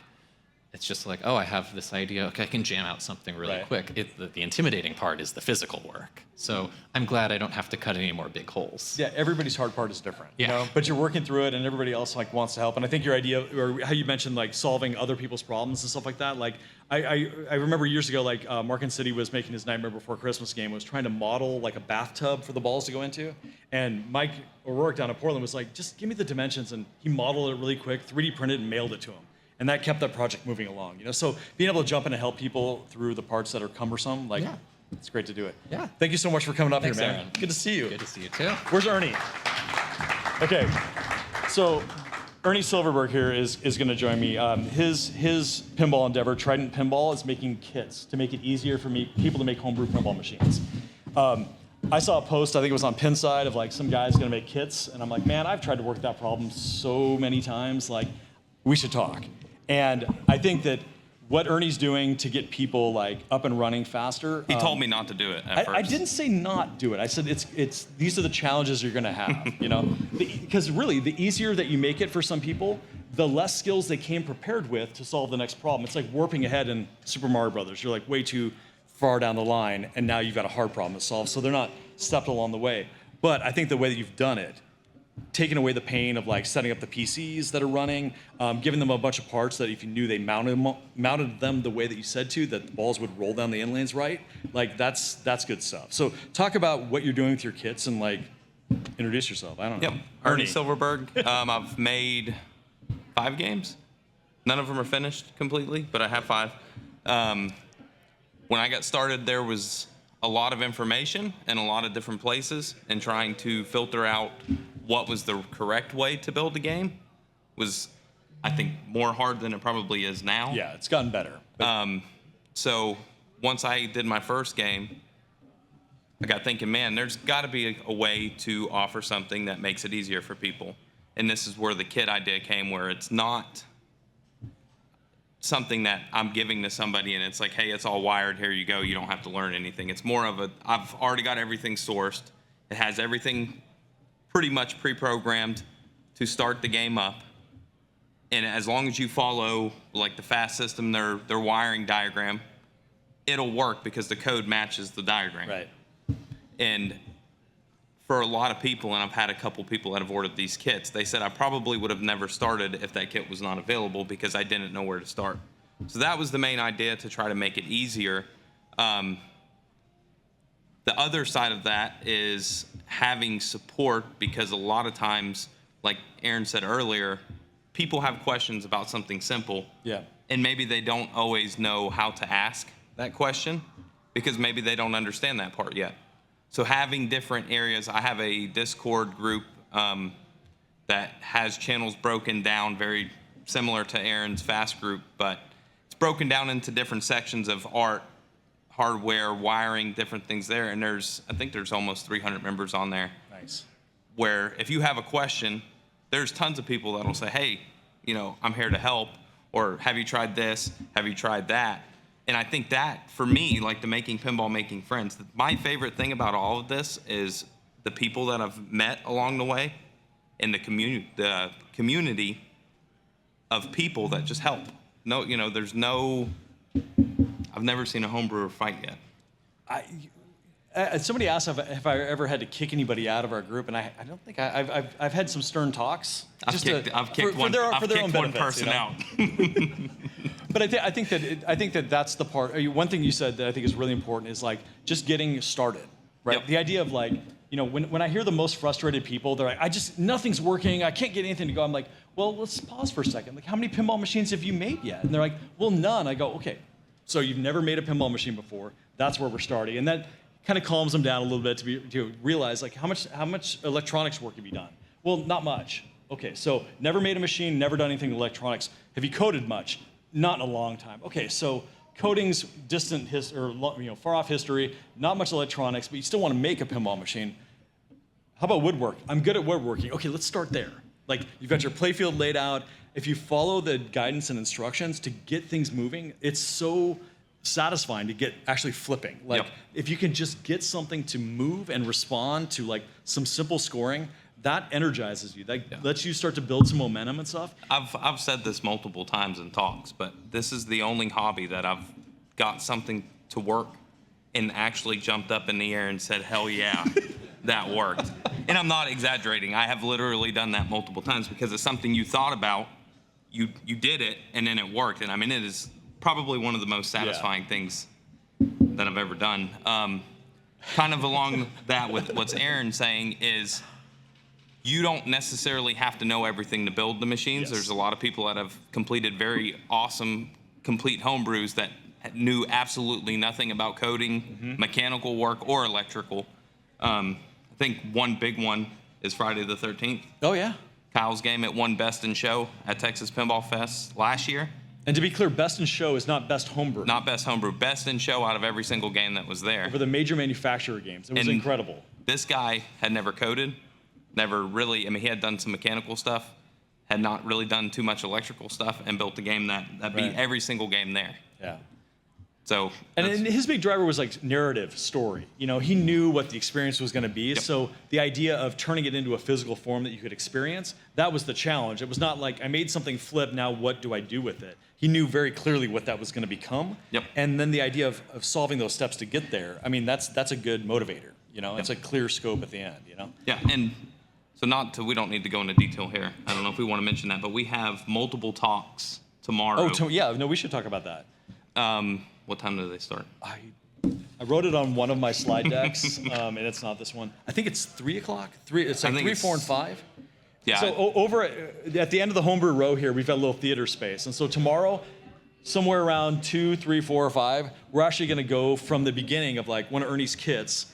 it's just like, I have this idea. Okay, I can jam out something really quick. The intimidating part is the physical work. So I'm glad I don't have to cut any more big holes. Yeah, everybody's hard part is different. But you're working through it, and everybody else like wants to help. And I think your idea, or how you mentioned like solving other people's problems and stuff like that. Like I remember years ago, like Mark and City was making his Nightmare Before Christmas game. Was trying to model like a bathtub for the balls to go into, and Mike O'Rourke down in Portland was like, just give me the dimensions, and he modeled it really quick, 3D printed, and mailed it to him. And that kept that project moving along, So being able to jump in and help people through the parts that are cumbersome, it's great to do it. Yeah. Thank you so much for coming up here, man. Aaron. Good to see you. Good to see you too. Where's Ernie? Okay, so Ernie Silverberg here is going to join me. His pinball endeavor, Trident Pinball, is making kits to make it easier for people to make homebrew pinball machines. I saw a post, I think it was on Pinside, of like some guy's going to make kits, and I'm like, man, I've tried to work that problem so many times. Like, we should talk. And I think that what Ernie's doing to get people like up and running faster. He told me not to do it at first. I didn't say not do it. I said these are the challenges you're going to have, Because really, the easier that you make it for some people, the less skills they came prepared with to solve the next problem. It's like warping ahead in Super Mario Brothers. You're like way too far down the line, and now you've got a hard problem to solve. So they're not stepped along the way. But I think the way that you've done it, taking away the pain of like setting up the PCs that are running, giving them a bunch of parts that if you knew they mounted them the way that you said to, that the balls would roll down the inlanes right, like that's good stuff. So talk about what you're doing with your kits and like introduce yourself. I don't know. Yep, Ernie Silverberg. I've made 5 games. None of them are finished completely, but I have 5. When I got started, there was a lot of information in a lot of different places, and trying to filter out what was the correct way to build a game was, I think, more hard than it probably is now. Yeah, it's gotten better. So once I did my first game, I got thinking, man, there's got to be a way to offer something that makes it easier for people. And this is where the kit idea came, where it's not something that I'm giving to somebody and it's like, hey, it's all wired, here you go, you don't have to learn anything. It's more of I've already got everything sourced. It has everything pretty much pre-programmed to start the game up. And as long as you follow like the FAST system, their wiring diagram, it'll work because the code matches the diagram. Right. And for a lot of people, and I've had a couple people that have ordered these kits, they said I probably would have never started if that kit was not available because I didn't know where to start. So that was the main idea, to try to make it easier. The other side of that is having support, because a lot of times, like Aaron said earlier, people have questions about something simple. Yeah. And maybe they don't always know how to ask that question because maybe they don't understand that part yet. So having different areas, I have a Discord group that has channels broken down very similar to Aaron's FAST group, but it's broken down into different sections of art, hardware, wiring, different things there. And I think there's almost 300 members on there. Nice. Where if you have a question, there's tons of people that'll say, hey, I'm here to help, or have you tried this? Have you tried that? And I think that, for me, like the Making Pinball, Making Friends, my favorite thing about all of this is the people that I've met along the way and the community of people that just help. No, there's no, I've never seen a homebrewer fight yet. Somebody asked if I ever had to kick anybody out of our group, and I don't think I've had some stern talks. I've kicked one person out. But I think that that's the part. One thing you said that I think is really important is like just getting started, right? Yep. The idea of like, when I hear the most frustrated people, they're like, nothing's working. I can't get anything to go. I'm like, well, let's pause for a second. Like, how many pinball machines have you made yet? And they're like, well, none. I go, okay, so you've never made a pinball machine before. That's where we're starting, and that kind of calms them down a little bit to realize like how much electronics work have you done? Well, not much. Okay, so never made a machine, never done anything with electronics. Have you coded much? Not in a long time. Okay, so coding's distant far off history, not much electronics, but you still want to make a pinball machine. How about woodwork? I'm good at woodworking. Okay, let's start there. Like, you've got your playfield laid out. If you follow the guidance and instructions to get things moving, it's so satisfying to get actually flipping. Like, if you can just get something to move and respond to like some simple scoring, that energizes you. That lets you start to build some momentum and stuff. I've said this multiple times in talks, but this is the only hobby that I've got something to work and actually jumped up in the air and said, hell yeah, that worked. And I'm not exaggerating. I have literally done that multiple times because it's something you thought about, you did it, and then it worked. And I mean, it is probably one of the most satisfying things that I've ever done. Kind of along that with what's Aaron saying is, you don't necessarily have to know everything to build the machines. Yes. There's a lot of people that have completed very awesome, complete homebrews that knew absolutely nothing about coding, mechanical work, or electrical. I think one big one is Friday the 13th. Oh, yeah. Kyle's game. It won Best in Show at Texas Pinball Fest last year. And to be clear, Best in Show is not Best Homebrew. Not Best Homebrew. Best in Show out of every single game that was there. For the major manufacturer games. It was incredible. This guy had never coded. Never really, he had done some mechanical stuff, had not really done too much electrical stuff, and built a game that beat every single game there. Yeah. So. And his big driver was like narrative, story. He knew what the experience was going to be. Yep. So the idea of turning it into a physical form that you could experience, that was the challenge. It was not like, I made something flip, now what do I do with it? He knew very clearly what that was going to become. Yep. And then the idea of solving those steps to get there, I mean, that's a good motivator. It's a clear scope at the end, Yeah, and so we don't need to go into detail here. I don't know if we want to mention that, but we have multiple talks tomorrow. Oh, we should talk about that. What time do they start? I wrote it on one of my slide decks, and it's not this one. I think it's 3 o'clock. It's like 3, 4, and 5. Yeah. So over at the end of the homebrew row here, we've got a little theater space, and so tomorrow, somewhere around 2, 3, 4, or 5, we're actually going to go from the beginning of like one of Ernie's kits,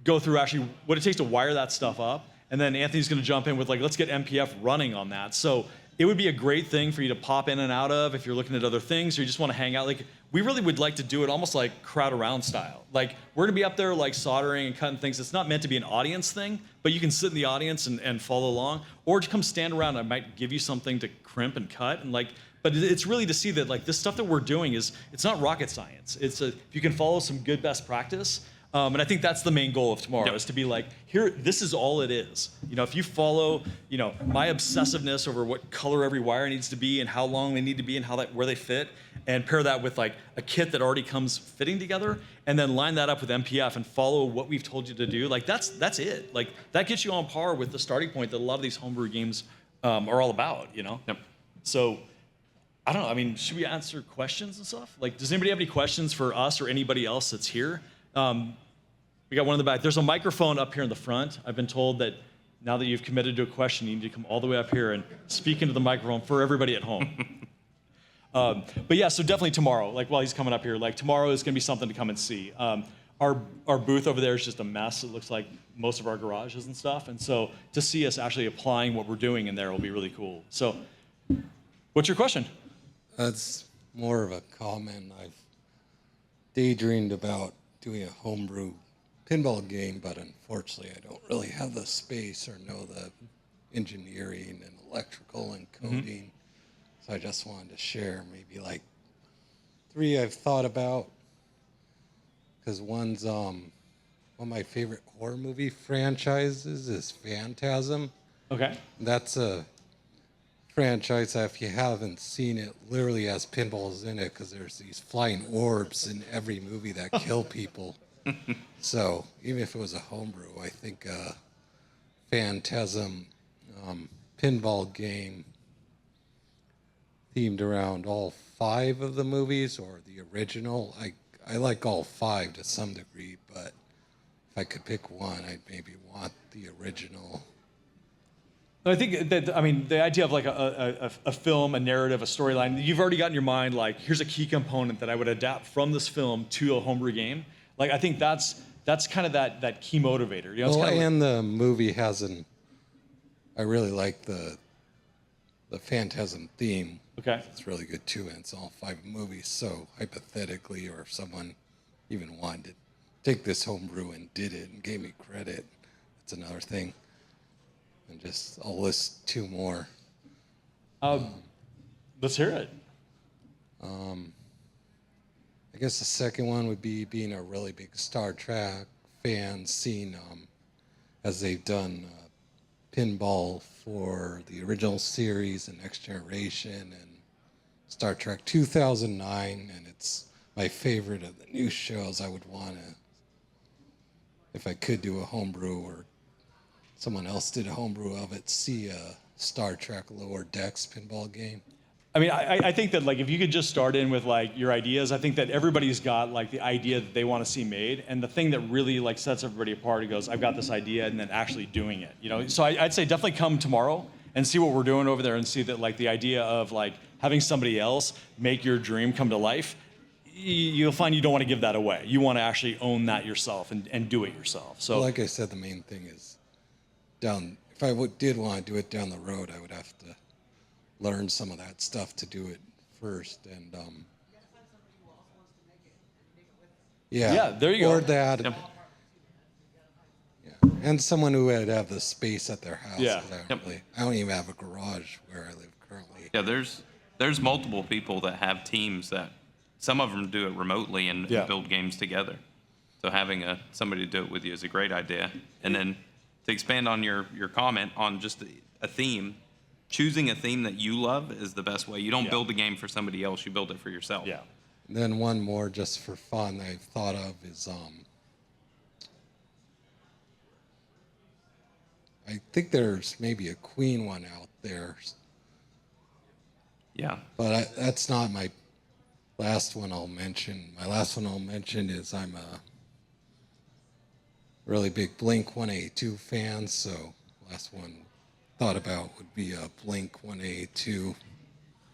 go through actually what it takes to wire that stuff up. And then Anthony's going to jump in with like, let's get MPF running on that. So it would be a great thing for you to pop in and out of if you're looking at other things or you just want to hang out. Like, we really would like to do it almost like crowd around style. Like, we're going to be up there like soldering and cutting things. It's not meant to be an audience thing, but you can sit in the audience and follow along, or to come stand around. I might give you something to crimp and cut and like. But it's really to see that like this stuff that we're doing it's not rocket science. If you can follow some good best practice. And I think that's the main goal of tomorrow is to be like, here, this is all it is. If you follow, my obsessiveness over what color every wire needs to be and how long they need to be and where they fit, and pair that with like a kit that already comes fitting together, and then line that up with MPF and follow what we've told you to do. Like that's it. Like that gets you on par with the starting point that a lot of these homebrew games are all about. Yep. So. I don't know. I mean, should we answer questions and stuff? Like, does anybody have any questions for us or anybody else that's here? We got one in the back. There's a microphone up here in the front. I've been told that now that you've committed to a question, you need to come all the way up here and speak into the microphone for everybody at home. But yeah, so definitely tomorrow, like while he's coming up here, like tomorrow is going to be something to come and see. Our booth over there is just a mess. It looks like most of our garages and stuff. And so to see us actually applying what we're doing in there will be really cool. So what's your question? It's more of a comment. I've daydreamed about doing a homebrew pinball game, but unfortunately I don't really have the space or know the engineering and electrical and coding. So I just wanted to share maybe like 3 I've thought about. Because one's one of my favorite horror movie franchises is Phantasm. Okay. That's a franchise that if you haven't seen it, literally has pinballs in it because there's these flying orbs in every movie that kill people. So even if it was a homebrew, I think Phantasm pinball game themed around all 5 of the movies or the original. I like all 5 to some degree, but if I could pick one, I'd maybe want the original. I think that, I mean, the idea of like a film, a narrative, a storyline, you've already got in your mind, like, here's a key component that I would adapt from this film to a homebrew game. Like, I think that's kind of that key motivator. You know, Well, it's kind of and the movie I really like the Phantasm theme. Okay. It's really good too, and it's all 5 movies. So hypothetically, or if someone even wanted to take this homebrew and did it and gave me credit, that's another thing. And just I'll list 2 more. Let's hear it. I guess the second one would be being a really big Star Trek fan, seeing as they've done pinball for the original series and Next Generation and Star Trek 2009, and it's my favorite of the new shows. I would want to, if I could do a homebrew or someone else did a homebrew of it, see a Star Trek Lower Decks pinball game. I mean, I think that, like, if you could just start in with, like, your ideas, I think that everybody's got, like, the idea that they want to see made, and the thing that really, like, sets everybody apart, it goes, I've got this idea, and then actually doing it, you know? So I'd say definitely come tomorrow and see what we're doing over there and see that, like, the idea of, like, having somebody else make your dream come to life, you'll find you don't want to give that away. You want to actually own that yourself and do it yourself. So, Like I said, the main thing is if I did want to do it down the road, I would have to learn some of that stuff to do it first, and yeah, there you go. Or that, Yep. yeah, and someone who would have the space at their house. Yeah. 'Cause I don't even have a garage where I live currently. Yeah, there's multiple people that have teams that some of them do it remotely and build games together. So having somebody to do it with you is a great idea. And then to expand on your comment on just a theme, choosing a theme that you love is the best way. You don't build a game for somebody else, you build it for yourself. Yeah. And then one more just for fun I've thought of is I think there's maybe a Queen one out there. Yeah. But that's not my last one I'll mention. My last one I'll mention is I'm a really big Blink 182 fan, so last one thought about would be a Blink 182.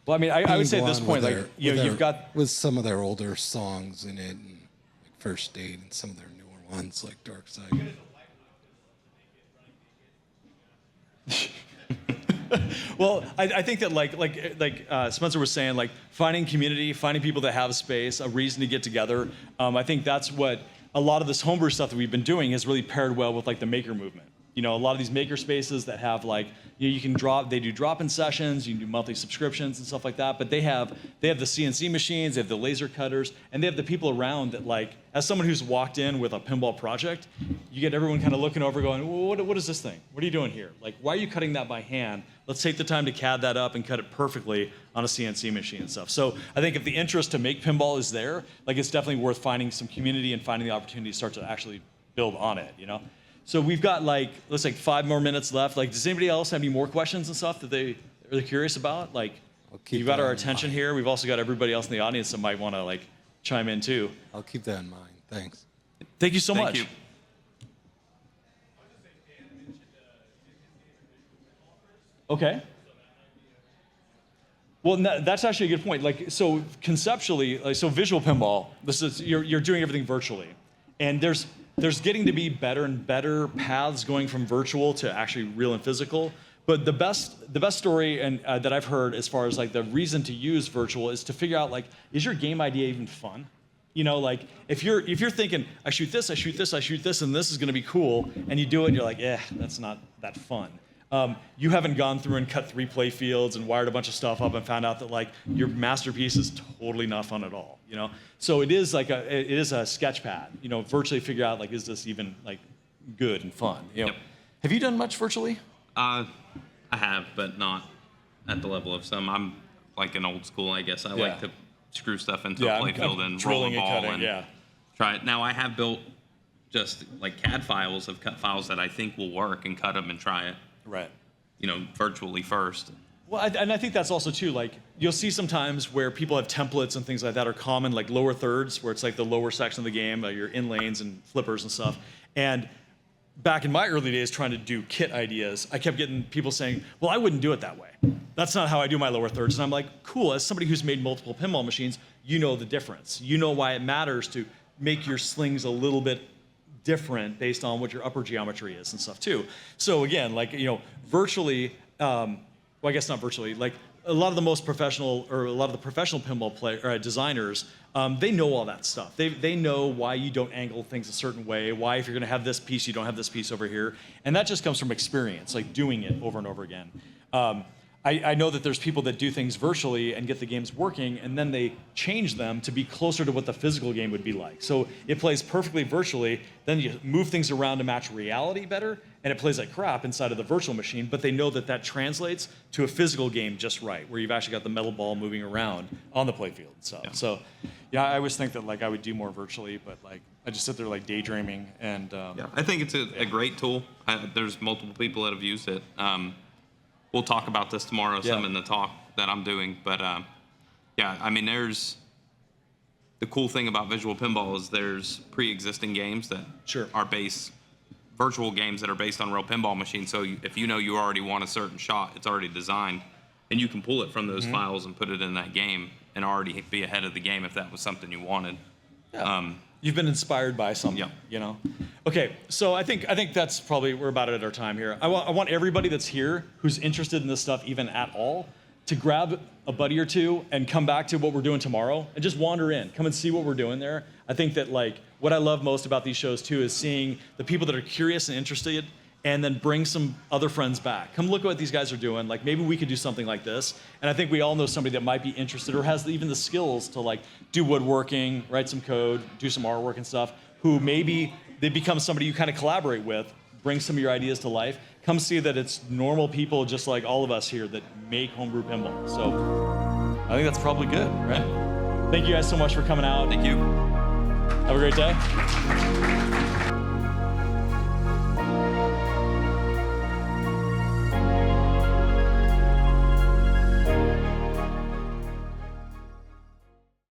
Well, I mean, I would say at this one point, with like, their- you know, with you've their- got with some of their older songs in it, and like First Date, and some of their newer ones like Dark Side. Well, I think that like Spencer was saying, like, finding community, finding people that have space, a reason to get together. I think that's what a lot of this homebrew stuff that we've been doing has really paired well with, like, the maker movement. You know, a lot of these maker spaces that have, like, you can they do drop-in sessions, you can do monthly subscriptions and stuff like that, but they have the CNC machines, they have the laser cutters, and they have the people around that, like, as someone who's walked in with a pinball project, you get everyone kind of looking over going, well, what is this thing? What are you doing here? Like, why are you cutting that by hand? Let's take the time to CAD that up and cut it perfectly on a CNC machine and stuff. So I think if the interest to make pinball is there, like, it's definitely worth finding some community and finding the opportunity to start to actually build on it, you know? So we've got, like, let's say 5 more minutes left. Like, does anybody else have any more questions and stuff that they're curious about? Like, you've got our attention here. We've also got everybody else in the audience that might want to, like, chime in too. I'll keep that in mind. Thanks. Thank you so much. you. Okay. Well, that's actually a good point. Like, so conceptually, like, so visual pinball, this is you're doing everything virtually, and there's getting to be better and better paths going from virtual to actually real and physical. But the best story and that I've heard as far as like the reason to use virtual is to figure out like, is your game idea even fun? You know, like if you're thinking, I shoot this, I shoot this, I shoot this, and this is gonna be cool, and you do it and you're like, that's not that fun. You haven't gone through and cut 3 play fields and wired a bunch of stuff up and found out that like your masterpiece is totally not fun at all, you know? So it is like it is a sketch pad, you know, virtually figure out like, is this even like good and fun, you know? Yep. Have you done much virtually? I have, but not at the level of some. I'm like an old school, I guess. I like to screw stuff into a playfield and roll a ball and try it. Now I have built just like CAD files of cut files that I think will work and cut them and try it. Right. You know, virtually first. Well, and I think that's also too, like, you'll see sometimes where people have templates and things like that are common, like lower thirds, where it's like the lower section of the game, your in lanes and flippers and stuff. And back in my early days trying to do kit ideas, I kept getting people saying, well, I wouldn't do it that way. That's not how I do my lower thirds. And I'm like, cool, as somebody who's made multiple pinball machines, you know the difference. You know why it matters to make your slings a little bit different based on what your upper geometry is and stuff too. So again, like, you know, virtually, well, I guess not virtually, like a lot of the most professional or a lot of the professional pinball designers, they know all that stuff. They know why you don't angle things a certain way, why if you're gonna have this piece, you don't have this piece over here. And that just comes from experience, like doing it over and over again. I know that there's people that do things virtually and get the games working, and then they change them to be closer to what the physical game would be like. So it plays perfectly virtually, then you move things around to match reality better, and it plays like crap inside of the virtual machine, but they know that that translates to a physical game just right, where you've actually got the metal ball moving around on the playfield and stuff. Yeah. So, yeah, I always think that like I would do more virtually, but like I just sit there like daydreaming and. Yeah, I think it's a great tool. There's multiple people that have used it. We'll talk about this tomorrow, some in the talk that I'm doing. But yeah, I mean, the cool thing about visual pinball is there's pre-existing games that are virtual games that are based on real pinball machines. So if you know you already want a certain shot, it's already designed, and you can pull it from those files and put it in that game and already be ahead of the game if that was something you wanted. Yeah. You've been inspired by something, you know? Okay, so I think that's probably, we're about at our time here. I want everybody that's here who's interested in this stuff even at all to grab a buddy or two and come back to what we're doing tomorrow and just wander in. Come and see what we're doing there. I think that like, what I love most about these shows too is seeing the people that are curious and interested and then bring some other friends back. Come look at what these guys are doing. Like maybe we could do something like this. And I think we all know somebody that might be interested or has even the skills to like do woodworking, write some code, do some artwork and stuff, who maybe they become somebody you kind of collaborate with, bring some of your ideas to life. Come see that it's normal people just like all of us here that make homebrew pinball. So I think that's probably good, right? Thank you guys so much for coming out. Thank you. Have a great day.